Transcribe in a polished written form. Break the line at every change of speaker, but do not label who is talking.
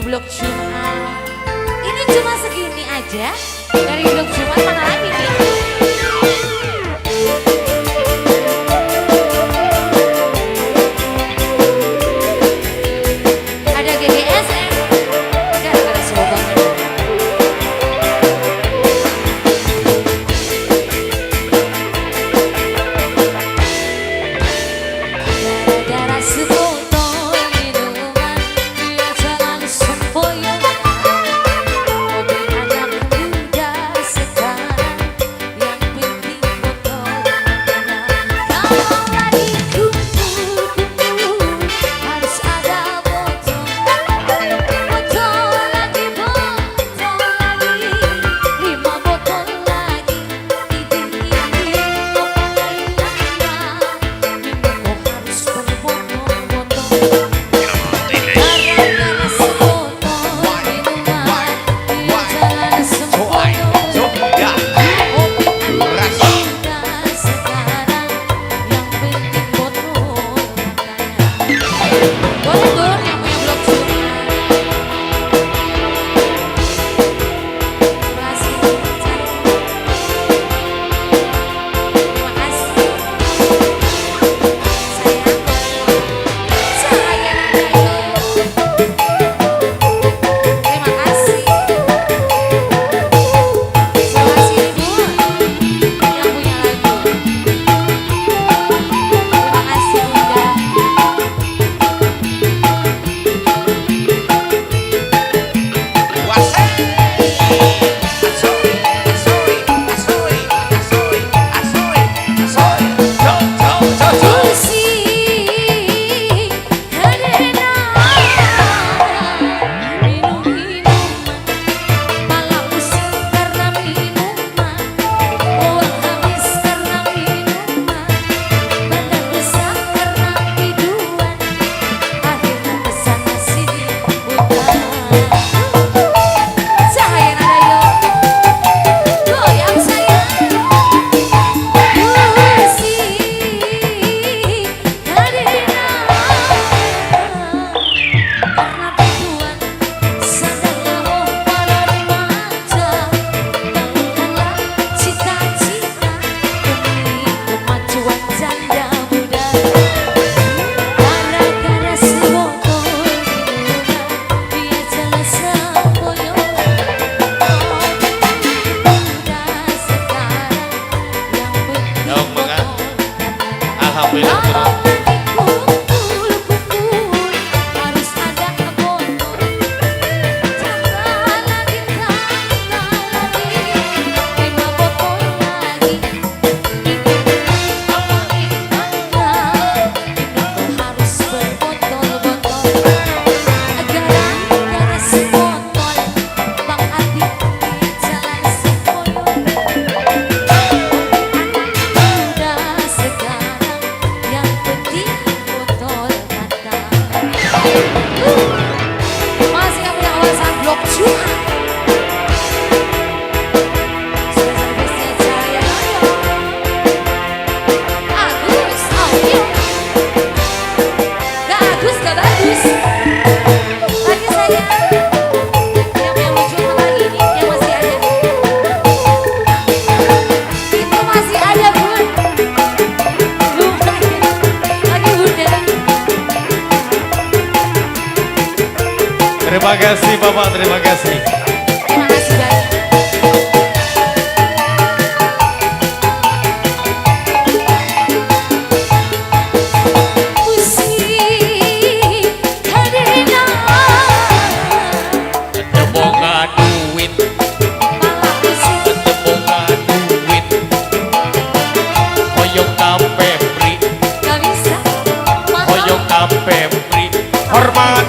Blok Jumat. Ini cuma segini aja dari Blok Jumat, mana lagi nih? Ada GGSN, gara-gara slogannya. Gara-gara sebotol minuman, dia jalan sempoyong. Mobil anak muda sekarang, yang penting botol makanan. Kalau lagi kumpul-kumpul, harus ada botol. Botol lagi, 5 botol lagi. Iding-iding apa lainnya, minum kok harus berbotol-botol. Gara-gara sebotol minuman, dia jalan sempoyong. Mobil anak muda sekarang, yang penting botol makanan. Boleh dong yang punya Blok Jumat. Terima kasih. Terima kasih. Sayang terima kasih. Sebelah sini Bu, yang punya lagu. Terima kasih Bunda. Musik karena minum-minuman, malam musik karena minuman, uang habis karena minuman, badan besar karena hidupan, akhirnya kesana sini bukan. Cahaya nada yo, goyang sayang. Karena tujuan sadarlah oh para remaja, bangunlah cita-cita demi kemajuan janda muda. Gara-gara sebotol minuman, dia jalan sempoyong. Muda sekarang, yang penting
Dong, Bang.
botol makanan.
Alhamdulillah.
Kalau lagi kumpul-kumpul, harus ada botol. Tambah lagi, 5 botol lagi. Iding-iding apa indahnya, minum harus berbotol-botol. Gara-gara sebotol, Bang Adik dia jalan sempoyong. Anak muda sekarang, yang penting botol mata. Masih yang punya kawasan Blok Jumat. Spesialisnya Cahaya Nada. Agus, ayo. Gak Agus, gak bagus. Lagi sayang. Yang punya wujud lagi nih, yang masih ada. Itu masih ada Bun. Lumayan. Lagi Bunda.
Terima kasih Bapak, terima kasih.
Terima kasih banyak. Musik karena
Tembongan duit,
malam musik
tembongan duit. Hoyong kape pri,
gak bisa.
hoyong kape pri. Hormat